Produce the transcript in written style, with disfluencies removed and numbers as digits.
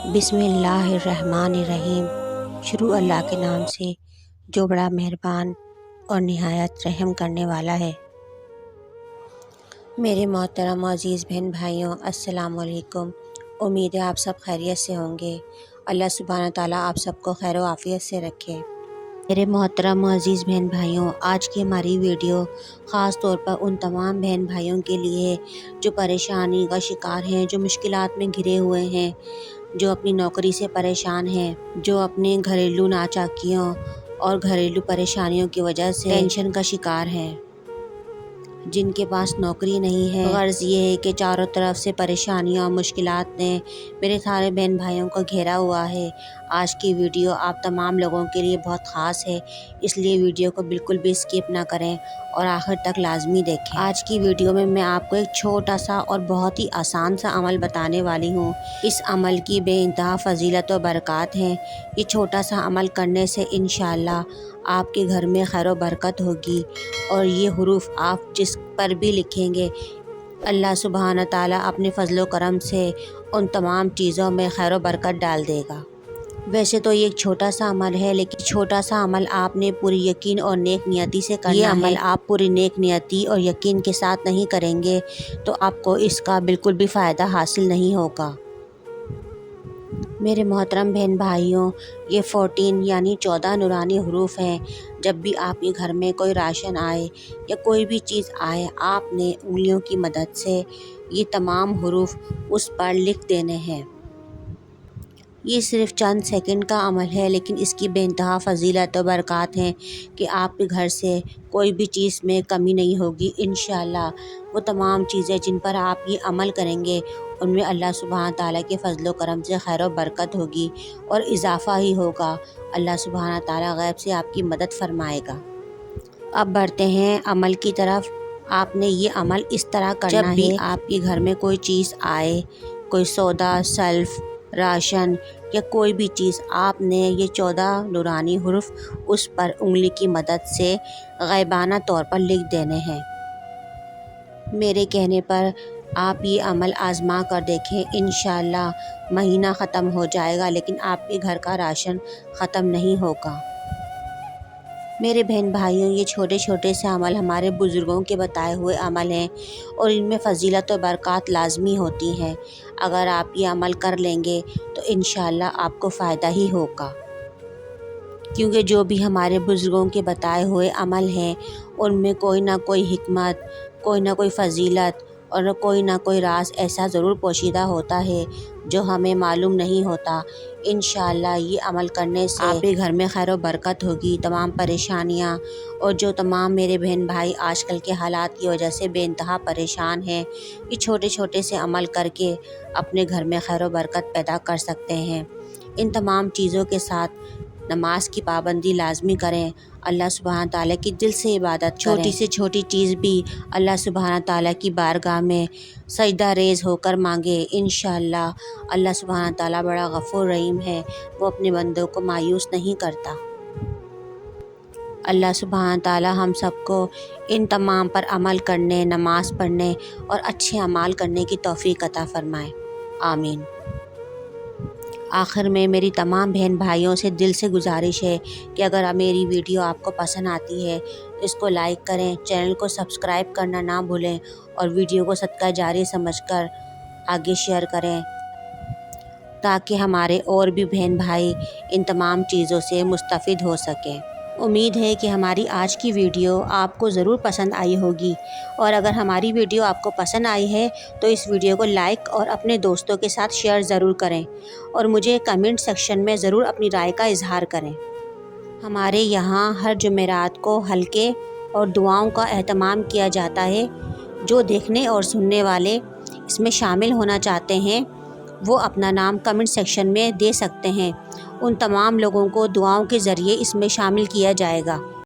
बिस्मिल्लाहिर्रहमानिर्रहीम। शुरू अल्लाह के नाम से जो बड़ा मेहरबान और निहायत रहम करने वाला है। मेरे मोहतरम अज़ीज़ बहन भाइयों, अस्सलाम वालेकुम। उम्मीद है आप सब खैरियत से होंगे। अल्लाह सुब्हानहू तआला आप सबको खैर व आफ़ियत से रखे। मेरे मोहतरम अज़ीज़ बहन भाइयों, आज की हमारी वीडियो ख़ास तौर पर उन तमाम बहन भाइयों के लिए है जो परेशानी का शिकार हैं, जो मुश्किलात में घिरे हुए हैं, जो अपनी नौकरी से परेशान हैं, जो अपने घरेलू नाचाकियों और घरेलू परेशानियों की वजह से टेंशन का शिकार हैं, जिनके पास नौकरी नहीं है। गर्ज़ ये है कि चारों तरफ से परेशानियाँ और मुश्किलात ने मेरे सारे बहन भाइयों को घेरा हुआ है। आज की वीडियो आप तमाम लोगों के लिए बहुत ख़ास है, इसलिए वीडियो को बिल्कुल भी स्किप ना करें और आखिर तक लाजमी देखें। आज की वीडियो में मैं आपको एक छोटा सा और बहुत ही आसान सा अमल बताने वाली हूँ। इस अमल की बेइंतहा फ़जीलत और बरक़ात हैं। ये छोटा सा अमल करने से इंशाअल्लाह आपके घर में खैर व बरकत होगी और ये हुरूफ आप जिस पर भी लिखेंगे, अल्लाह सुब्हान ताला अपने फ़ज़ल व करम से उन तमाम चीज़ों में खैर व बरकत डाल देगा। वैसे तो ये एक छोटा सा अमल है, लेकिन छोटा सा अमल आपने पूरी यकीन और नेक नियति से करना है। ये अमल आप पूरी नेक नियति और यकीन के साथ नहीं करेंगे तो आपको इसका बिल्कुल भी फ़ायदा हासिल नहीं होगा। मेरे मोहतरम बहन भाइयों, ये 14 यानी 14 नूरानी हुरूफ हैं। जब भी आपके घर में कोई राशन आए या कोई भी चीज़ आए, आपने उंगलियों की मदद से ये तमाम हुरूफ उस पर लिख देने हैं। ये सिर्फ़ चंद सेकंड का अमल है, लेकिन इसकी बेइंतहा फ़जीलत और बरक़ात हैं कि आपके घर से कोई भी चीज़ में कमी नहीं होगी। इंशाअल्लाह वो तमाम चीज़ें जिन पर आप ये अमल करेंगे, उनमें अल्लाह सुब्हान ताला के फ़ज़ल व करम से खैर व बरकत होगी और इजाफ़ा ही होगा। अल्लाह सुब्हान ताला गैब से आपकी मदद फरमाएगा। अब बढ़ते हैं अमल की तरफ। आपने ये अमल इस तरह करना है, जब भी आपके घर में कोई चीज़ आए, कोई सौदा, सल्फ़, राशन या कोई भी चीज़, आपने ये 14 नूरानी हुरूफ उस पर उंगली की मदद से ग़ैबाना तौर पर लिख देने हैं। मेरे कहने पर आप ये अमल आज़मा कर देखें। इंशाअल्लाह महीना ख़त्म हो जाएगा, लेकिन आपके घर का राशन ख़त्म नहीं होगा। मेरे बहन भाइयों, ये छोटे छोटे से अमल हमारे बुज़ुर्गों के बताए हुए अमल हैं और इनमें फ़जीलत और बरक़ात लाज़मी होती हैं। अगर आप ये अमल कर लेंगे तो इंशाअल्लाह आपको फ़ायदा ही होगा, क्योंकि जो भी हमारे बुज़ुर्गों के बताए हुए अमल हैं, उनमें कोई ना कोई हिकमत, कोई ना कोई फ़जीलत और कोई ना कोई राज ऐसा ज़रूर पोशीदा होता है जो हमें मालूम नहीं होता। इंशाअल्लाह ये अमल करने से आपके घर में खैर व बरकत होगी। तमाम परेशानियाँ और जो तमाम मेरे बहन भाई आजकल के हालात की वजह से बेइंतहा परेशान हैं, ये छोटे छोटे से अमल करके अपने घर में खैर व बरकत पैदा कर सकते हैं। इन तमाम चीज़ों के साथ नमाज की पाबंदी लाजमी करें। अल्लाह सुब्हान ताला की दिल से इबादत करें। छोटी से छोटी चीज़ भी अल्लाह सुब्हान ताला की बारगाह में सजदा रेज़ होकर मांगे। इंशाअल्लाह अल्लाह सुब्हान ताला बड़ा गफ़ूर रहीम है, वो अपने बंदों को मायूस नहीं करता। अल्लाह सुब्हान ताला हम सबको इन तमाम पर अमल करने, नमाज़ पढ़ने और अच्छे अमाल करने की तौफ़ीक़ अता फ़रमाए। आमीन। आखिर में मेरी तमाम बहन भाइयों से दिल से गुजारिश है कि अगर मेरी वीडियो आपको पसंद आती है, इसको लाइक करें, चैनल को सब्सक्राइब करना ना भूलें और वीडियो को सदका जारी समझकर आगे शेयर करें, ताकि हमारे और भी बहन भाई इन तमाम चीज़ों से मुस्तफ़िद हो सकें। उम्मीद है कि हमारी आज की वीडियो आपको ज़रूर पसंद आई होगी, और अगर हमारी वीडियो आपको पसंद आई है तो इस वीडियो को लाइक और अपने दोस्तों के साथ शेयर ज़रूर करें और मुझे कमेंट सेक्शन में ज़रूर अपनी राय का इजहार करें। हमारे यहाँ हर जुमेरात को हल्के और दुआओं का एहतमाम किया जाता है। जो देखने और सुनने वाले इसमें शामिल होना चाहते हैं, वो अपना नाम कमेंट सेक्शन में दे सकते हैं। उन तमाम लोगों को दुआओं के ज़रिए इसमें शामिल किया जाएगा।